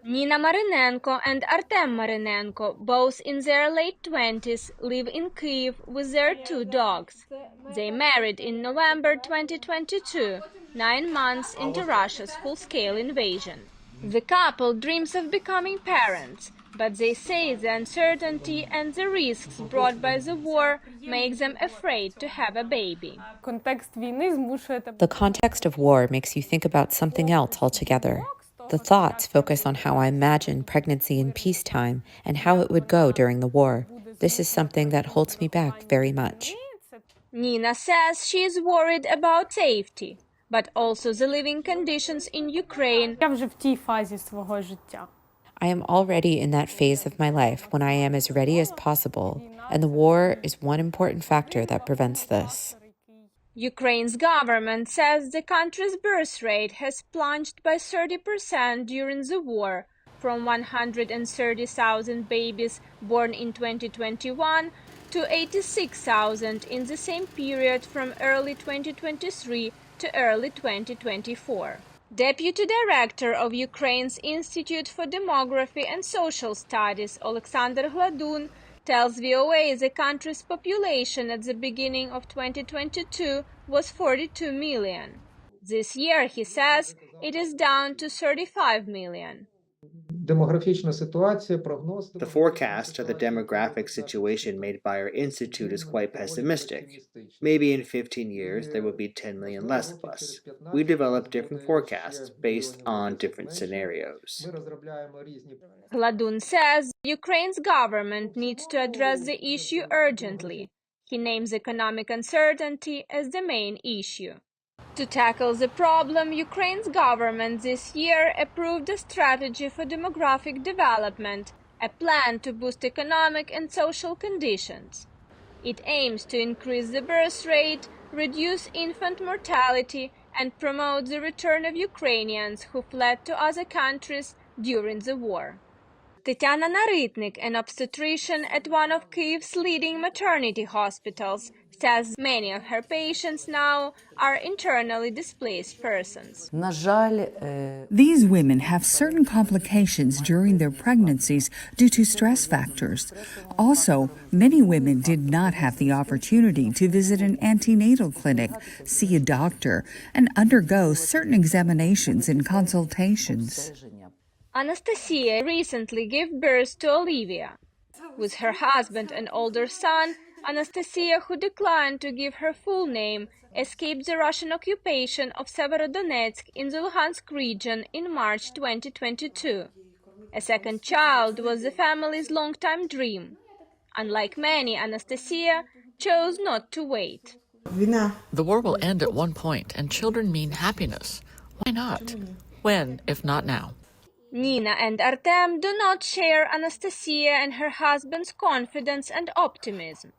Nina Marinenko and Artem Marinenko, both in their late 20s, live in Kyiv with their 2 dogs. They married in November 2022, 9 months into Russia's full-scale invasion. The couple dreams of becoming parents, but they say the uncertainty and the risks brought by the war make them afraid to have a baby. The context of war makes you think about something else altogether. The thoughts focus on how I imagine pregnancy in peacetime and how it would go during the war. This is something that holds me back very much. Nina says she is worried about safety, but also the living conditions in Ukraine. I am already in that phase of my life when I am as ready as possible, and the war is one important factor that prevents this. Ukraine's government says the country's birth rate has plunged by 30% during the war, from 130,000 babies born in 2021 to 86,000 in the same period from early 2023 to early 2024. Deputy Director of Ukraine's Institute for Demography and Social Studies, Alexander Gladun, tells VOA the country's population at the beginning of 2022 was 42 million. This year, he says, it is down to 35 million. The forecast of the demographic situation made by our institute is quite pessimistic. Maybe in 15 years there will be 10 million less of us. We develop different forecasts based on different scenarios. Gladun says Ukraine's government needs to address the issue urgently. He names economic uncertainty as the main issue. To tackle the problem, Ukraine's government this year approved a strategy for demographic development, a plan to boost economic and social conditions. It aims to increase the birth rate, reduce infant mortality, and promote the return of Ukrainians who fled to other countries during the war. Tetiana Narytnik, an obstetrician at one of Kyiv's leading maternity hospitals, says many of her patients now are internally displaced persons. These women have certain complications during their pregnancies due to stress factors. Also, many women did not have the opportunity to visit an antenatal clinic, see a doctor, and undergo certain examinations and consultations. Anastasia recently gave birth to Olivia. With her husband and older son, Anastasia, who declined to give her full name, escaped the Russian occupation of Severodonetsk in the Luhansk region in March 2022. A second child was the family's long-time dream. Unlike many, Anastasia chose not to wait. The war will end at one point, and children mean happiness. Why not? When, if not now? Nina and Artem do not share Anastasia and her husband's confidence and optimism.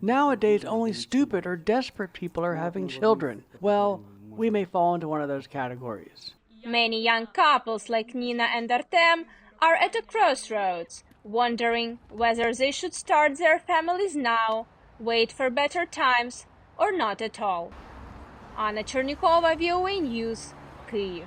Nowadays, only stupid or desperate people are having children. Well, we may fall into one of those categories. Many young couples like Nina and Artem are at a crossroads, wondering whether they should start their families now, wait for better times, or not at all. Anna Chernikova, VOA News, Kyiv.